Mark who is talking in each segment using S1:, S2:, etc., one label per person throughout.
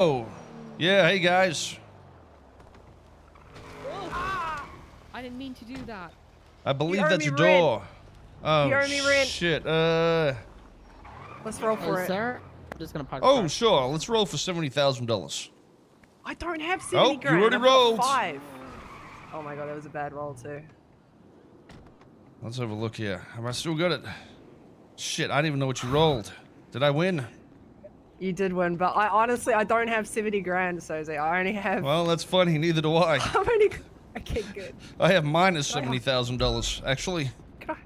S1: Oh, yeah. Hey guys,
S2: I didn't mean to do that.
S1: I believe
S3: owe
S1: that's
S3: me
S1: your
S3: rent.
S1: door. Oh
S3: You owe me rent.
S1: shit.
S3: Let's roll for it.
S2: Sir, I'm just gonna park the
S1: Oh
S2: car.
S1: sure. Let's roll for $70,000.
S3: I don't have 70
S1: Oh,
S3: grand.
S1: you already
S3: I've got
S1: rolled.
S3: 5. Oh my god, that was a bad roll too.
S1: Let's have a look here. Have I still got it? Shit, I didn't even know what you rolled. Did I win?
S3: You did win, but I honestly don't have 70 grand, Soze. I only have.
S1: Well, that's funny. Neither do I.
S3: I'm only. Okay, good.
S1: I have minus
S3: Can I
S1: $70,000 actually.
S3: Can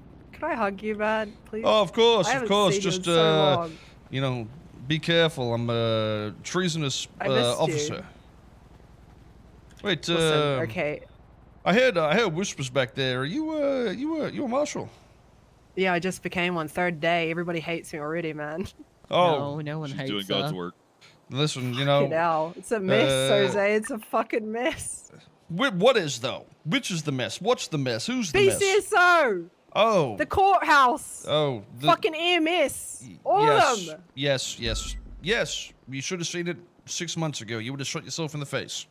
S3: I hug you, man, please?
S1: Oh, of course,
S3: I
S1: of
S3: haven't
S1: course.
S3: seen you
S1: Just
S3: in so long.
S1: you know, be careful. I'm a treasonous
S3: I missed
S1: officer.
S3: you.
S1: Wait,
S3: Listen, okay.
S1: I heard whispers back there. Are you a marshal?
S3: Yeah, I just became one. 3rd day. Everybody hates me already, man.
S1: Oh,
S2: No one
S4: She's
S2: hates
S4: doing God's
S2: her.
S4: work.
S1: listen, you
S3: Fucking
S1: know,
S3: hell. It's a mess, Soze. It's a fucking mess.
S1: what is though? Which is the mess? What's the mess? Who's the mess?
S3: BCSO!
S1: Oh,
S3: The courthouse!
S1: oh,
S3: Fucking EMS! All of them!
S1: Yes. You should have seen it 6 months ago. You would have shot yourself in the face.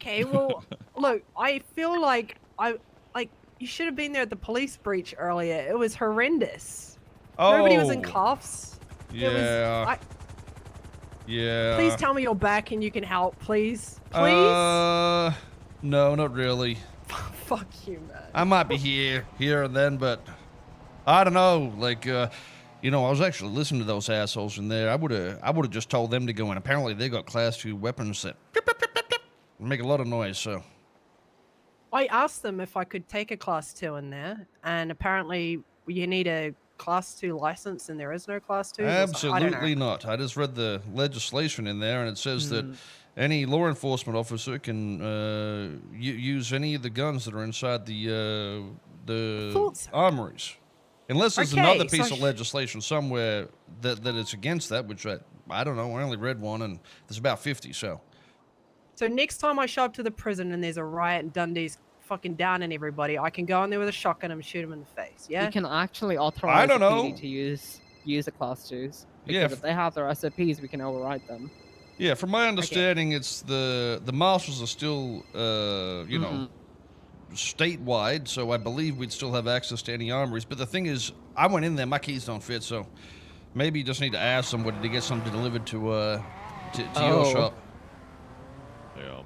S3: Okay, well, look, I feel like you should have been there at the police breach earlier. It was horrendous.
S1: Oh,
S3: Nobody was in cuffs.
S1: Yeah. Yeah.
S3: Please tell me you're back and you can help, please. Please?
S1: No, not really.
S3: Fuck you, man.
S1: I might be here and then, but I don't know. Like, you know, I was actually listening to those assholes in there. I would have just told them to go in. Apparently, they got Class 2 weapons that make a lot of noise. So
S3: I asked them if I could take a Class 2 in there, and apparently you need a Class 2 license, and there is no Class 2.
S1: absolutely not. I just read the legislation in there, and it says that any law enforcement officer can use any of the guns that are inside the armories. Unless there's another piece of legislation somewhere that is against that, which I don't know. I only read one, and there's about 50, so.
S3: So next time I show up to the prison and there's a riot and Dundee's fucking downing everybody, I can go in there with a shotgun and shoot him in the face, yeah?
S2: We can actually authorize the PD to use the Class 2s. Because if they have their SOPs, we can override them.
S1: Yeah, from my understanding, it's the marshals are still, you know, statewide, so I believe we'd still have access to any armories. But the thing is, I went in there, my keys don't fit, so maybe you just need to ask somebody to get something delivered to your shop.
S4: Yeah.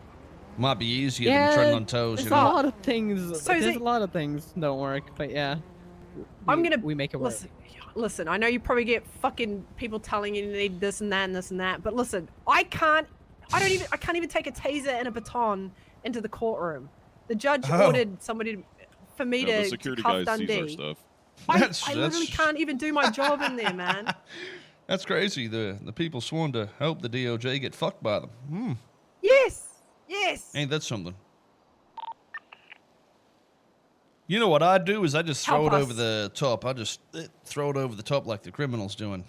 S1: Might be easier than treading on toes, you know.
S2: There's a lot of things.
S3: So
S2: there's a lot of things don't work, but yeah. We make it work.
S3: Listen, I know you probably get fucking people telling you need this and that and this and that, but listen, I can't even take a taser and a baton into the courtroom. The judge ordered somebody for me
S4: the
S3: to
S4: security
S3: cuff
S4: guys
S3: Dundee.
S4: sees our stuff.
S3: I literally can't even do my job in there, man.
S1: That's crazy. The people sworn to help the DOJ get fucked by them.
S3: Yes.
S1: Ain't that something? You know what I do is I just throw it over the top. I just throw it over the top like the criminals doing.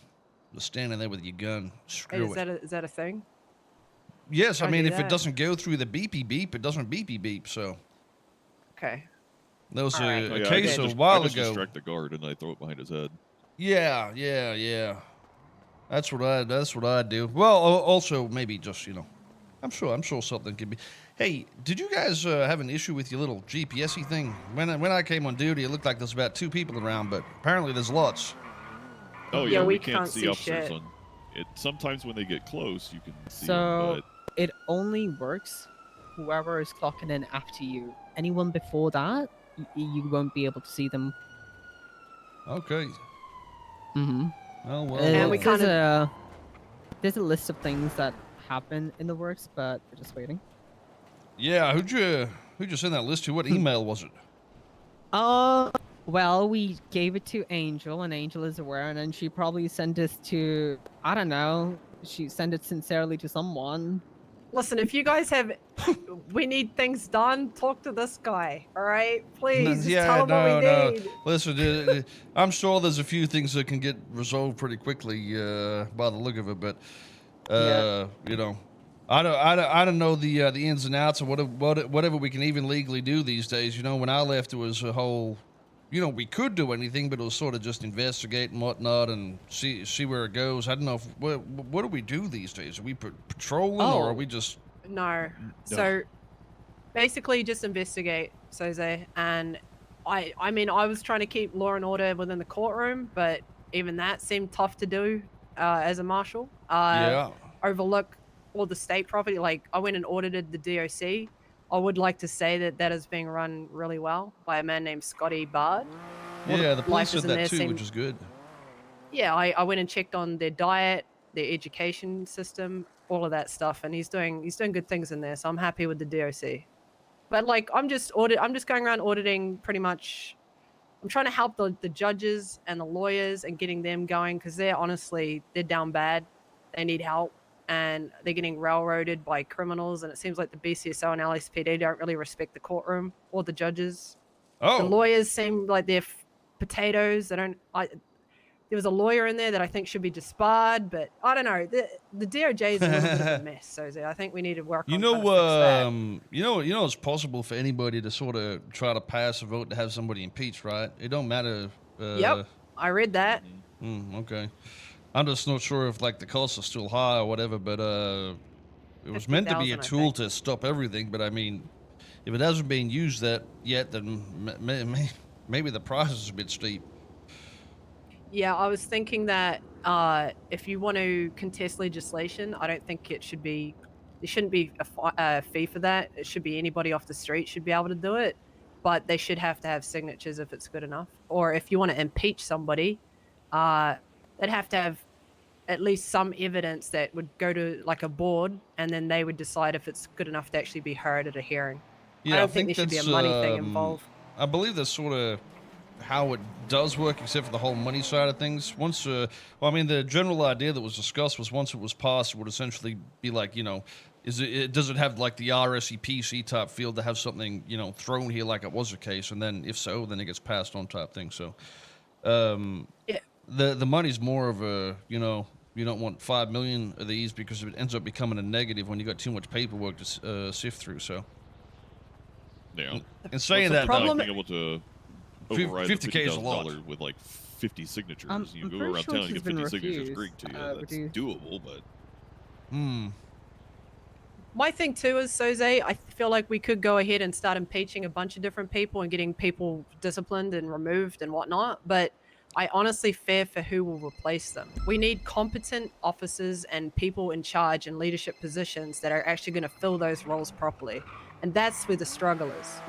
S1: Just standing there with your gun. Screw it.
S3: Is that a thing?
S1: Yes, I mean, if it doesn't go through the beepy beep, it doesn't beepy beep, so.
S3: Okay.
S1: There was a
S4: I
S1: case a while
S4: I just
S1: ago.
S4: distract the guard and I throw it behind his head.
S1: Yeah. That's what I do. Well, also maybe just, you know, I'm sure something could be. Hey, did you guys have an issue with your little GPS-y thing? When I came on duty, it looked like there's about 2 people around, but apparently there's lots.
S4: Oh
S3: yeah, we
S4: can't see officers
S3: shit.
S4: on it. Sometimes when they get close, you can see
S2: So
S4: them,
S2: it only works whoever is clocking in after you. Anyone before that, you won't be able to see them.
S1: Okay.
S2: Mm-hmm.
S1: Oh, well.
S3: And we
S2: there's a list of things that happen in the works, but we're just waiting.
S1: Yeah, who'd you send that list to? What email was it?
S2: Well, we gave it to Angel, and Angel is aware, and then she probably sent this to, I don't know, she sent it sincerely to someone.
S3: Listen, if you guys have, we need things done, talk to this guy, all right? Please, just tell him what we need.
S1: Listen, I'm sure there's a few things that can get resolved pretty quickly by the look of it, but you know, I don't know the ins and outs of whatever we can even legally do these days. You know, when I left, it was a whole we could do anything, but it was sort of just investigate and whatnot and see where it goes. I don't know. What do we do these days? Are we patrolling or are we just...
S3: No. So basically just investigate, Soze. And I mean, I was trying to keep law and order within the courtroom, but even that seemed tough to do as a marshal.
S1: Yeah.
S3: Overlook all the state property. Like, I went and audited the DOC. I would like to say that is being run really well by a man named Scotty Bard.
S1: Yeah, the police
S3: lifers
S1: said
S3: in
S1: that
S3: there
S1: too, which is good.
S3: Yeah, I went and checked on their diet, their education system, all of that stuff, and he's doing good things in there. So I'm happy with the DOC. But like, I'm just going around auditing pretty much. I'm trying to help the judges and the lawyers and getting them going, because they're down bad. They need help. And they're getting railroaded by criminals, and it seems like the BCSO and LSPD don't really respect the courtroom or the judges.
S1: Oh.
S3: The lawyers seem like they're potatoes. They don't. There was a lawyer in there that I think should be disbarred, but I don't know. The DOJ is a little bit of a mess, so I think we need to work on trying to fix that.
S1: It's possible for anybody to sort of try to pass a vote to have somebody impeached, right? It don't matter.
S3: Yep, I read that.
S1: Okay. I'm just not sure if like the costs are still high or whatever, but it was meant to be a
S3: 50,000, I
S1: tool
S3: think.
S1: to stop everything. But I mean, if it hasn't been used yet, then maybe the price is a bit steep.
S3: Yeah, I was thinking that if you want to contest legislation, I don't think there shouldn't be a fee for that. It should be anybody off the street should be able to do it, but they should have to have signatures if it's good enough. Or if you want to impeach somebody, they'd have to have at least some evidence that would go to like a board, and then they would decide if it's good enough to actually be heard at a hearing.
S1: Yeah,
S3: I don't think there should be a money thing involved.
S1: I believe that's sort of how it does work, except for the whole money side of things. Once, the general idea that was discussed was once it was passed, it would essentially be like, does it have like the RSEPC type field to have something, thrown here like it was the case, and then if so, then it gets passed on type thing. So,
S3: Yeah.
S1: the money's more of a, you don't want 5 million of these because it ends up becoming a negative when you got too much paperwork to sift through. So,
S4: Yeah.
S1: and saying
S4: What's
S1: that,
S3: problem-
S4: being able to override
S1: 50K is a lot.
S4: $50,000 with like 50 signatures.
S2: I'm
S4: You go
S2: pretty
S4: around
S2: sure
S4: town and
S2: she's
S4: get 50
S2: been
S4: signatures.
S2: refused,
S4: Great to you. That's
S2: reduced.
S4: doable, but
S3: My thing too is, Soze, I feel like we could go ahead and start impeaching a bunch of different people and getting people disciplined and removed and whatnot, but I honestly fear for who will replace them. We need competent officers and people in charge in leadership positions that are actually going to fill those roles properly. And that's where the struggle is.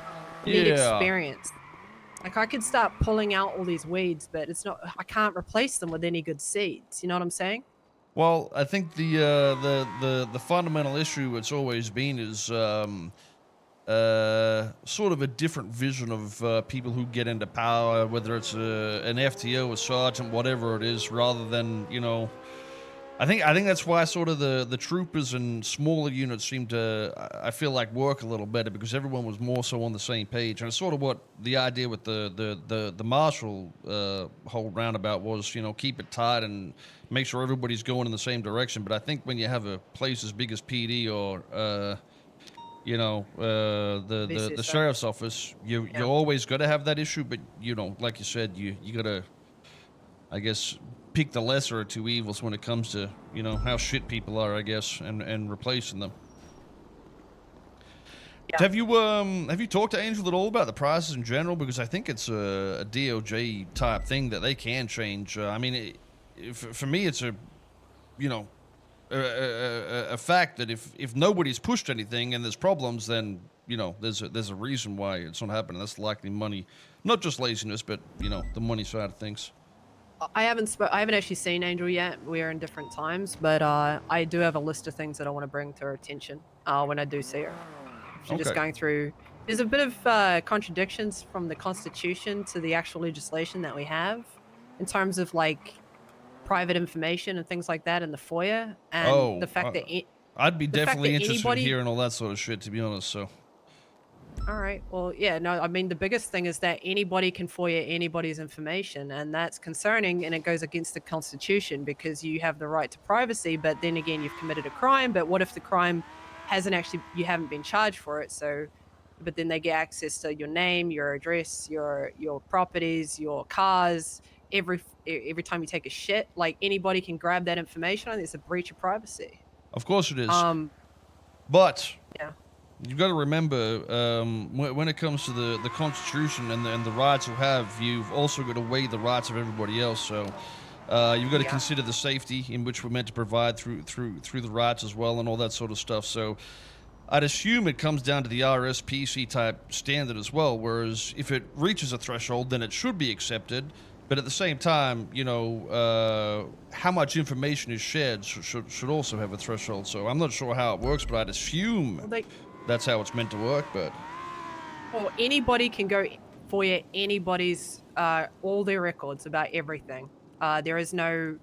S3: We need
S1: Yeah.
S3: experience. Like, I could start pulling out all these weeds, but I can't replace them with any good seeds. You know what I'm saying?
S1: Well, I think the fundamental issue it's always been is sort of a different vision of people who get into power, whether it's an FTO, a sergeant, whatever it is, rather than I think that's why sort of the troopers and smaller units seem to, I feel like, work a little better because everyone was more so on the same page. And it's sort of what the idea with the marshal whole roundabout was, keep it tight and make sure everybody's going in the same direction. But I think when you have a place as big as PD or the
S3: BCSO.
S1: sheriff's office, you always got to have that issue. But like you said, you got to, I guess, pick the lesser of two evils when it comes to how shit people are, I guess, and replacing them.
S3: Yeah.
S1: Have you talked to Angel at all about the prices in general? Because I think it's a DOJ type thing that they can change. For me, it's a fact that if nobody's pushed anything and there's problems, then there's a reason why it's not happening. That's likely money, not just laziness, but the money side of things.
S3: I haven't actually seen Angel yet. We're in different times, but I do have a list of things that I want to bring to her attention when I do see her. She's just
S1: Okay.
S3: going through. There's a bit of contradictions from the Constitution to the actual legislation that we have, in terms of like private information and things like that in the FOIA, and the fact that
S1: I'd be
S3: the fact
S1: definitely
S3: that
S1: interested
S3: anybody-
S1: in hearing all that sort of shit, to be honest. So.
S3: All right. Well, yeah, no, I mean, the biggest thing is that anybody can FOIA anybody's information, and that's concerning, and it goes against the Constitution because you have the right to privacy, but then again, you've committed a crime. But what if the crime you haven't been charged for it? So but then they get access to your name, your address, your properties, your cars. Every time you take a shit, like anybody can grab that information, and it's a breach of privacy.
S1: Of course it is. But
S3: Yeah.
S1: you've got to remember, when it comes to the Constitution and the rights you have, you've also got to weigh the rights of everybody else. So you've got to consider the safety in which we're meant to provide through the rights as well, and all that sort of stuff. So I'd assume it comes down to the RSPC type standard as well. Whereas if it reaches a threshold, then it should be accepted. But at the same time, you know, how much information is shared should also have a threshold. So I'm not sure how it works, but I'd assume that's how it's meant to work. But
S3: well, anybody can go FOIA anybody's all their records about everything. There is no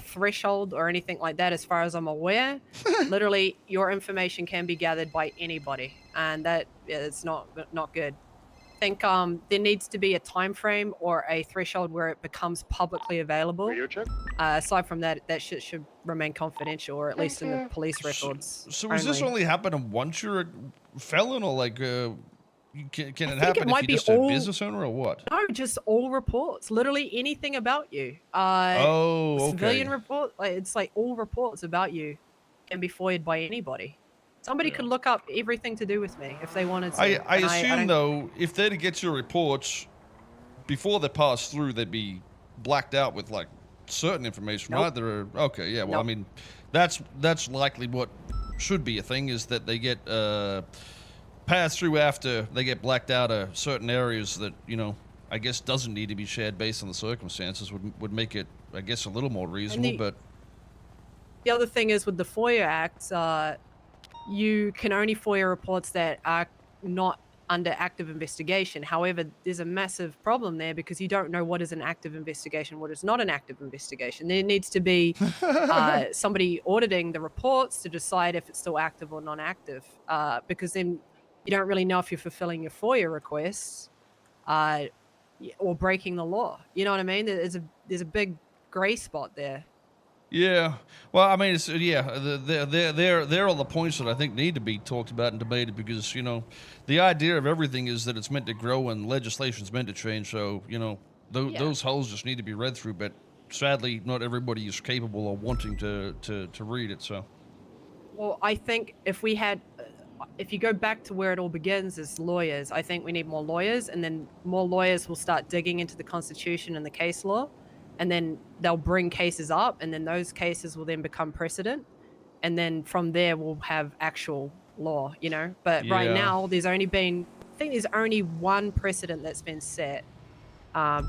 S3: threshold or anything like that, as far as I'm aware. Literally, your information can be gathered by anybody, and that is not good. I think there needs to be a time frame or a threshold where it becomes publicly available. Aside from that, that shit should remain confidential, or at least in the police records.
S1: So is this only happening once you're a felon, or like can it happen if you're just a business owner, or what?
S3: No, just all reports. Literally anything about you.
S1: Okay.
S3: Civilian report. It's like all reports about you can be FOIA'd by anybody. Somebody could look up everything to do with me if they wanted to.
S1: I assume, though, if they're to get your reports, before they pass through, they'd be blacked out with, like, certain information, right? Okay, yeah, well, I mean, that's likely what should be a thing, is that they get passed through after they get blacked out of certain areas that, you know, I guess doesn't need to be shared based on the circumstances, would make it, I guess, a little more reasonable, but...
S3: The other thing is, with the FOIA Act, you can only FOIA reports that are not under active investigation. However, there's a massive problem there, because you don't know what is an active investigation, what is not an active investigation. There needs to be somebody auditing the reports to decide if it's still active or non-active, because then you don't really know if you're fulfilling your FOIA requests or breaking the law. You know what I mean? There's a big gray spot there.
S1: Yeah, well, I mean, they're all the points that I think need to be talked about and debated, because, you know, the idea of everything is that it's meant to grow and legislation's meant to change. So, you know, those holes just need to be read through. But sadly, not everybody is capable of wanting to read it. So,
S3: well, I think if you go back to where it all begins as lawyers, I think we need more lawyers, and then more lawyers will start digging into the Constitution and the case law. And then they'll bring cases up, and then those cases will then become precedent. And then from there, we'll have actual law, you know? But right now, there's only one precedent that's been set.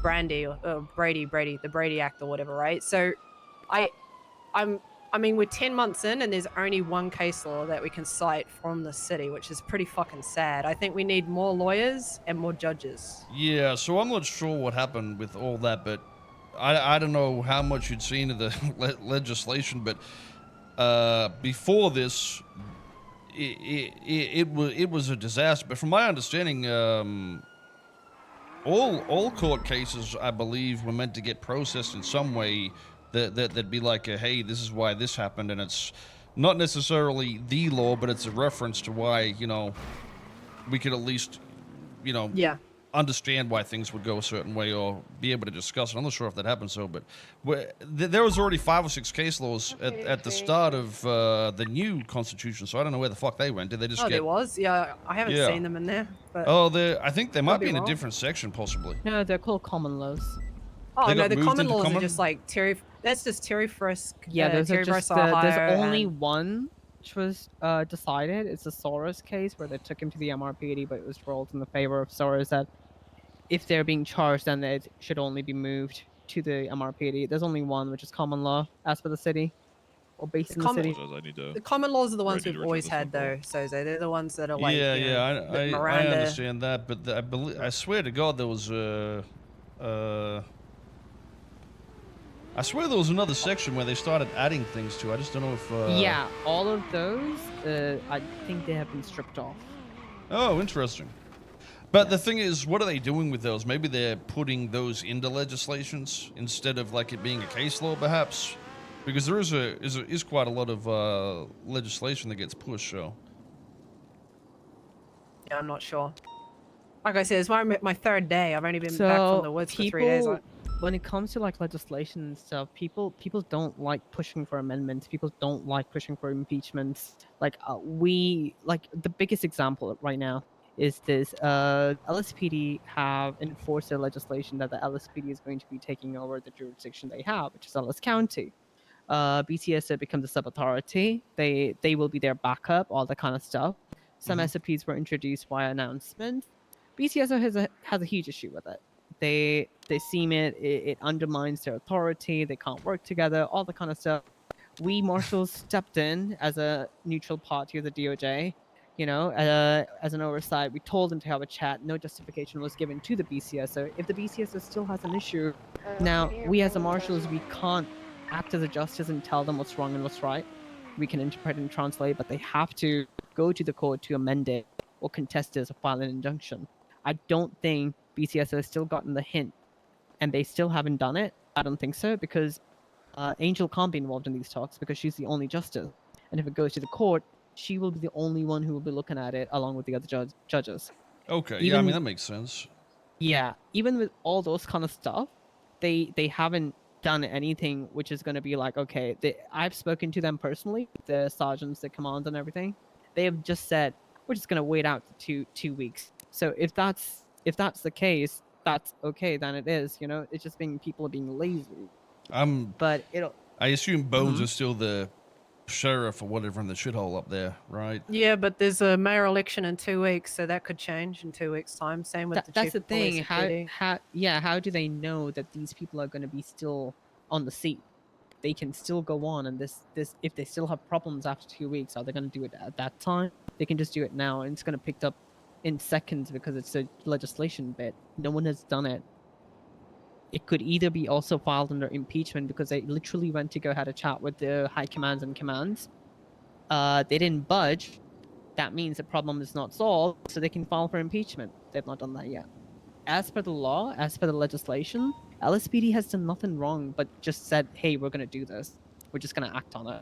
S3: Brady, the Brady Act or whatever, right? So I mean, we're 10 months in, and there's only one case law that we can cite from the city, which is pretty fucking sad. I think we need more lawyers and more judges.
S1: Yeah, so I'm not sure what happened with all that, but I don't know how much you'd seen of the legislation, but before this, it was a disaster. But from my understanding, all court cases, I believe, were meant to get processed in some way that'd be like, hey, this is why this happened, and it's not necessarily the law, but it's a reference to why, you know, we could at least, you know, understand why things would go a certain way, or be able to discuss it. I'm not sure if that happened, but there was already 5 or 6 case laws at the start of the new Constitution, so I don't know where the fuck they went. Did they just
S3: there was? Yeah, I haven't seen them in there. But
S1: I think they might be in a different section, possibly.
S2: No, they're called common laws.
S3: Oh, no, the common laws are just like that's just Terry Frisk.
S2: Yeah, there's only one which was decided. It's a Soros case where they took him to the MRPD, but it was ruled in the favor of Soros that if they're being charged, then they should only be moved to the MRPD. There's only one, which is common law, as for the city, or based in the city.
S3: The common laws are the ones we've always had, though, Soze. They're the ones that are like,
S1: I understand that, but I swear to God, there was I swear there was another section where they started adding things to. I just don't know if...
S2: Yeah, all of those, I think they have been stripped off.
S1: Oh, interesting. But the thing is, what are they doing with those? Maybe they're putting those into legislations instead of like it being a case law, perhaps? Because there is quite a lot of legislation that gets pushed, so...
S3: Yeah, I'm not sure. Like I said, it's my third day. I've only been back from the woods for 3 days.
S2: When it comes to like legislation and stuff, people don't like pushing for amendments. People don't like pushing for impeachments. Like the biggest example right now is this LSPD have enforced their legislation that the LSPD is going to be taking over the jurisdiction they have, which is Ellis County. BCSO becomes a sub authority. They will be their backup, all that kind of stuff. Some SOPs were introduced via announcement. BCSO has a huge issue with it. They seem it undermines their authority. They can't work together, all the kind of stuff. We marshals stepped in as a neutral party of the DOJ, as an oversight. We told them to have a chat. No justification was given to the BCSO. If the BCSO still has an issue, now we as the marshals, we can't act as a justice and tell them what's wrong and what's right. We can interpret and translate, but they have to go to the court to amend it or contest this or file an injunction. I don't think BCSO has still gotten the hint, and they still haven't done it. I don't think so, because Angel can't be involved in these talks because she's the only justice. And if it goes to the court, she will be the only one who will be looking at it along with the other judges.
S1: Okay, yeah, I mean, that makes sense.
S2: Yeah, even with all those kind of stuff, they haven't done anything which is going to be like, okay, I've spoken to them personally, the sergeants, the commands and everything. They have just said, we're just going to wait out two weeks. So if that's the case, that's okay, then it is, it's just people are being lazy. But
S1: I assume Bones is still the sheriff or whatever in the shithole up there, right?
S3: Yeah, but there's a mayor election in 2 weeks, so that could change in 2 weeks' time. Same with the
S2: that's
S3: chief
S2: the
S3: of police
S2: thing.
S3: and PD.
S2: How do they know that these people are going to be still on the seat? They can still go on, and this if they still have problems after 2 weeks, are they going to do it at that time? They can just do it now, and it's going to pick up in seconds because it's a legislation bit. No one has done it. It could either be also filed under impeachment because they literally went to go had a chat with the high commands and commands. They didn't budge. That means the problem is not solved, so they can file for impeachment. They've not done that yet. As per the law, as per the legislation, LSPD has done nothing wrong, but just said, hey, we're going to do this. We're just going to act on it.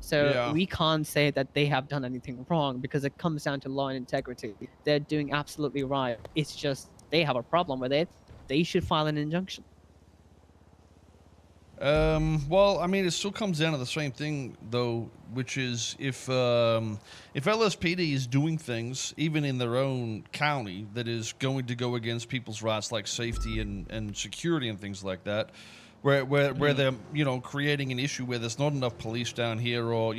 S2: So we can't say that they have done anything wrong because it comes down to law and integrity. They're doing absolutely right. It's just they have a problem with it. They should file an injunction.
S1: Well, I mean, it still comes down to the same thing, though, which is if LSPD is doing things, even in their own county, that is going to go against people's rights, like safety and security and things like that, where they're creating an issue where there's not enough police down here, or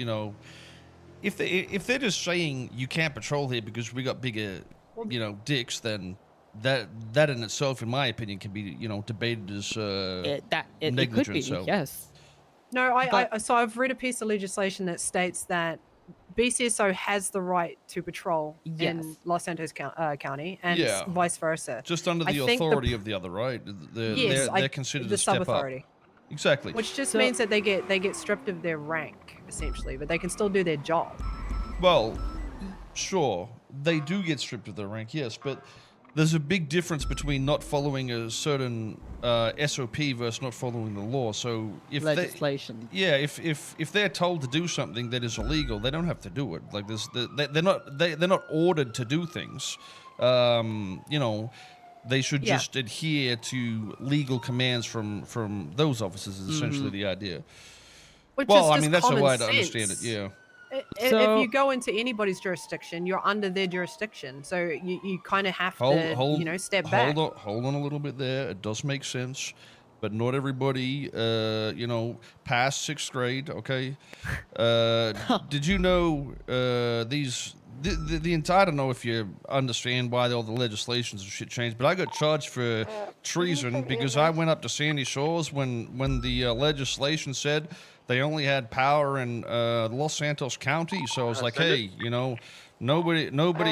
S1: if they're just saying you can't patrol here because we got bigger dicks, then that in itself, in my opinion, can be debated as
S2: it could be,
S1: so.
S2: Yes.
S3: No, so I've read a piece of legislation that states that BCSO has the right to patrol in Los Santos County, and vice versa.
S1: Just under the authority of the other, right? They're considered
S3: the
S1: a step
S3: sub-authority.
S1: up. Exactly.
S3: Which just means that they get stripped of their rank, essentially, but they can still do their job.
S1: Well, sure, they do get stripped of their rank, yes, but there's a big difference between not following a certain SOP versus not following the law. So if
S2: legislation,
S1: if they're told to do something that is illegal, they don't have to do it. Like they're not ordered to do things. They should just adhere to legal commands from those officers. Is essentially the idea.
S3: Which
S1: I
S3: is
S1: mean, that's the way to
S3: sense.
S1: understand it. Yeah.
S3: If you go into anybody's jurisdiction, you're under their jurisdiction, so you kind of have to step back.
S1: Hold on a little bit there. It does make sense, but not everybody passed 6th grade. Okay. Did you know I don't know if you understand why all the legislations and shit changed, but I got charged for treason because I went up to Sandy Shores when the legislation said they only had power in Los Santos County. So I was like, hey, nobody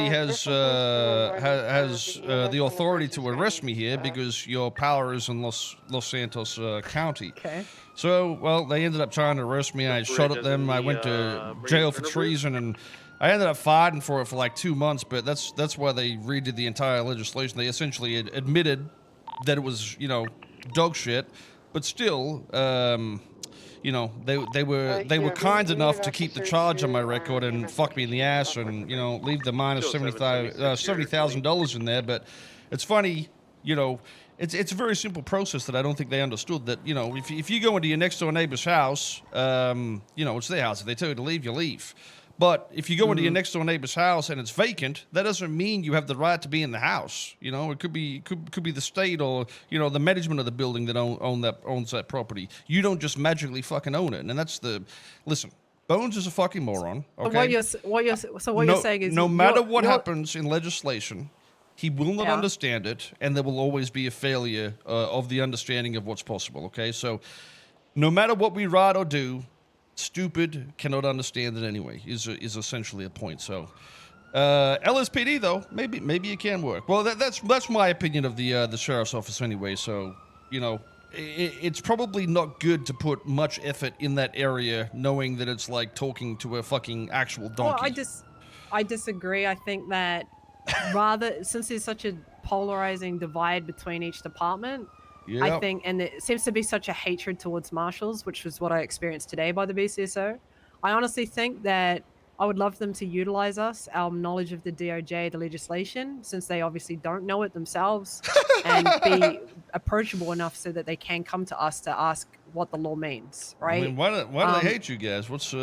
S1: has the authority to arrest me here because your power is in Los Santos County.
S3: Okay.
S1: So, well, they ended up trying to arrest me. I shot at them. I went to jail for treason, and I ended up fighting for it for like 2 months. But that's why they redid the entire legislation. They essentially admitted that it was dog shit, but still, you know, they were kind enough to keep the charge on my record and fuck me in the ass and, you know, leave the minus $70,000 in there. But it's funny, you know, it's a very simple process that I don't think they understood. That, you know, if you go into your next door neighbor's house, you know, it's their house. If they tell you to leave, you leave. But if you go into your next door neighbor's house and it's vacant, that doesn't mean you have the right to be in the house. You know, it could be the state or, you know, the management of the building that owns that property. You don't just magically fucking own it. And that's listen. Bones is a fucking moron. Okay.
S3: What you're saying is
S1: no matter what happens in legislation, he will not understand it, and there will always be a failure of the understanding of what's possible. Okay, so no matter what we write or do, stupid cannot understand it anyway. Is essentially a point. So LSPD though, maybe it can work. Well, that's my opinion of the sheriff's office anyway. So, you know, it's probably not good to put much effort in that area, knowing that it's like talking to a fucking actual donkey.
S3: Well, I disagree. I think that since there's such a polarizing divide between each department, I think, and it seems to be such a hatred towards marshals, which was what I experienced today by the BCSO. I honestly think that I would love them to utilize us, our knowledge of the DOJ, the legislation, since they obviously don't know it themselves, and be approachable enough so that they can come to us to ask what the law means, right?
S1: I mean, why do they hate you guys? What's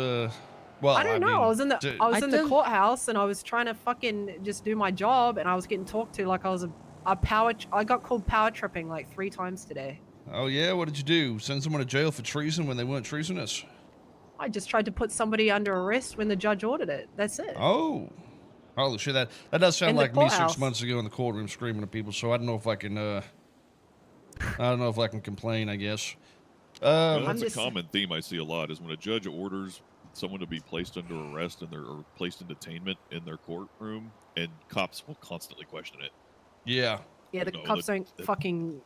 S1: well,
S3: I don't know.
S1: mean,
S3: I was in the courthouse and I was trying to fucking just do my job, and I was getting talked to like I was I got called power tripping like 3 times today.
S1: Oh yeah, what did you do? Send someone to jail for treason when they weren't treasonous?
S3: I just tried to put somebody under arrest when the judge ordered it. That's it.
S1: Oh, holy shit! That does sound like me 6
S3: courthouse.
S1: months ago in the courtroom screaming at people. So I don't know if I can. I don't know if I can complain. I guess.
S4: That's a common theme I see a lot. Is when a judge orders someone to be placed under arrest or placed in detainment in their courtroom, and cops will constantly question it.
S1: Yeah.
S3: Yeah, the cops don't fucking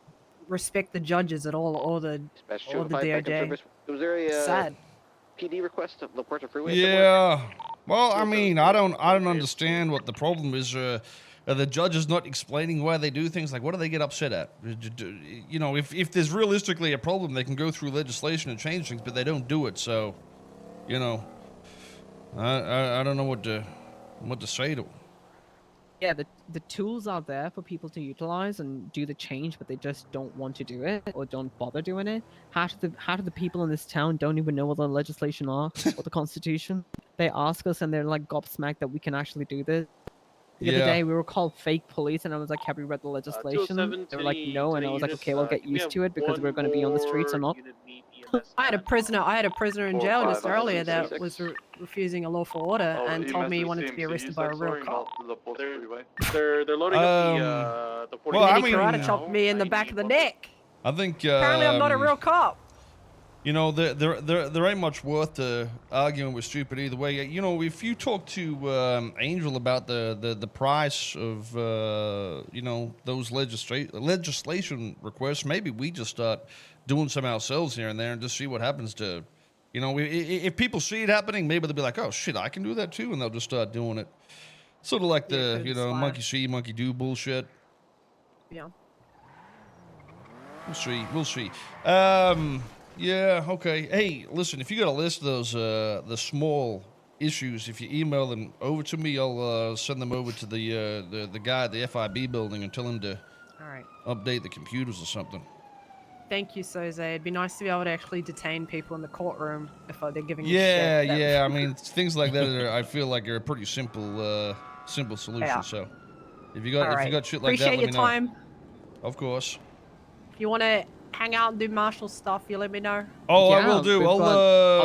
S3: respect the judges at all, or the DOJ.
S5: Was there a
S3: Sad.
S5: PD request to report to freeway?
S1: Yeah. Well, I mean, I don't understand what the problem is. Are the judges not explaining why they do things? Like, what do they get upset at? You know, if there's realistically a problem, they can go through legislation and change things, but they don't do it. So, you know, I don't know what to say to them.
S2: Yeah, the tools are there for people to utilize and do the change, but they just don't want to do it or don't bother doing it. Half of the people in this town don't even know what the legislation are or the Constitution. They ask us and they're like gobsmacked that we can actually do this. The other day we were called fake police, and I was like, "Have you read the legislation?" They were like, "No," and I was like, "Okay, well, get used to it because we're going to be on the streets or not."
S3: I had a prisoner in jail just earlier that was refusing a lawful order and told me he wanted to be arrested by a real cop.
S6: They're loading up the 40.
S1: Well, I
S3: And he
S1: mean,
S3: karate chopped me in the back of the neck.
S1: I think
S3: Apparently, I'm not a real cop.
S1: You know, there ain't much worth arguing with stupid either way. You know, if you talk to Angel about the price of you know, those legislation requests, maybe we just start doing some ourselves here and there and just see what happens to, you know, if people see it happening, maybe they'll be like, oh shit, I can do that too, and they'll just start doing it. Sort of like the, you know, monkey see, monkey do bullshit.
S3: Yeah.
S1: We'll see. Yeah, okay. Hey, listen, if you got a list of those the small issues, if you email them over to me, I'll send them over to the guy at the FIB building and tell him to update the computers or something.
S3: Thank you, Soze. It'd be nice to be able to actually detain people in the courtroom if they're giving you
S1: shit.
S3: Yeah.
S1: Yeah. I mean, things like that I feel like are a pretty simple solution.
S3: Yeah.
S1: So if you got shit like that, let me know.
S3: Appreciate your time.
S1: Of course.
S3: If you want to hang out and do martial stuff, you let me know.
S1: Oh,
S2: Yeah,
S1: I will do.
S2: we've
S1: I'll
S2: got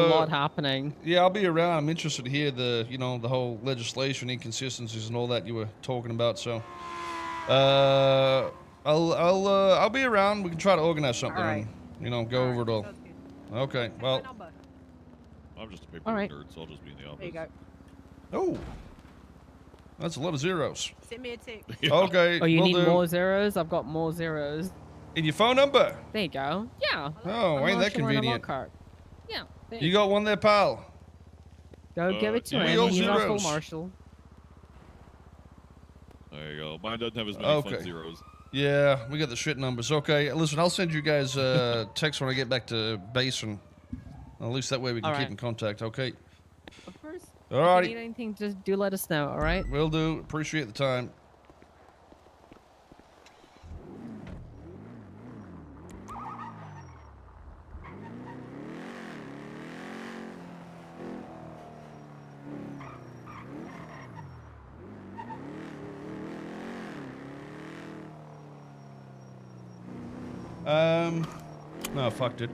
S2: a lot happening.
S1: Yeah, I'll be around. I'm interested to hear the whole legislation inconsistencies and all that you were talking about. So, I'll be around. We can try to organize something and, you know, go over it all. Okay. Well.
S4: I'm just a paper nerd, so I'll just be in the office.
S3: There you go.
S1: Oh. That's a lot of zeros.
S3: Send me a text.
S4: Yeah.
S1: Okay.
S2: Oh, you
S1: will
S2: need
S1: do.
S2: more zeros? I've got more zeros.
S1: In your phone number?
S2: There you go. Yeah.
S1: Oh,
S2: I'm
S1: ain't that
S2: marshal on a
S1: convenient?
S2: log cart. Yeah. There
S1: You got one there, pal?
S2: go give it to
S4: yeah,
S2: him.
S1: all
S2: He's our full
S1: zeros.
S2: marshal.
S4: There you go. Mine doesn't have as many
S1: Okay.
S4: fun zeros.
S1: Yeah, we got the shit numbers. Okay, listen, I'll send you guys text when I get back to base and At least that way we can keep in contact. Okay.
S2: Of course.
S1: Alrighty.
S2: If you need anything, just do let us know, all right?
S1: Will do. Appreciate the time. No, fuck it.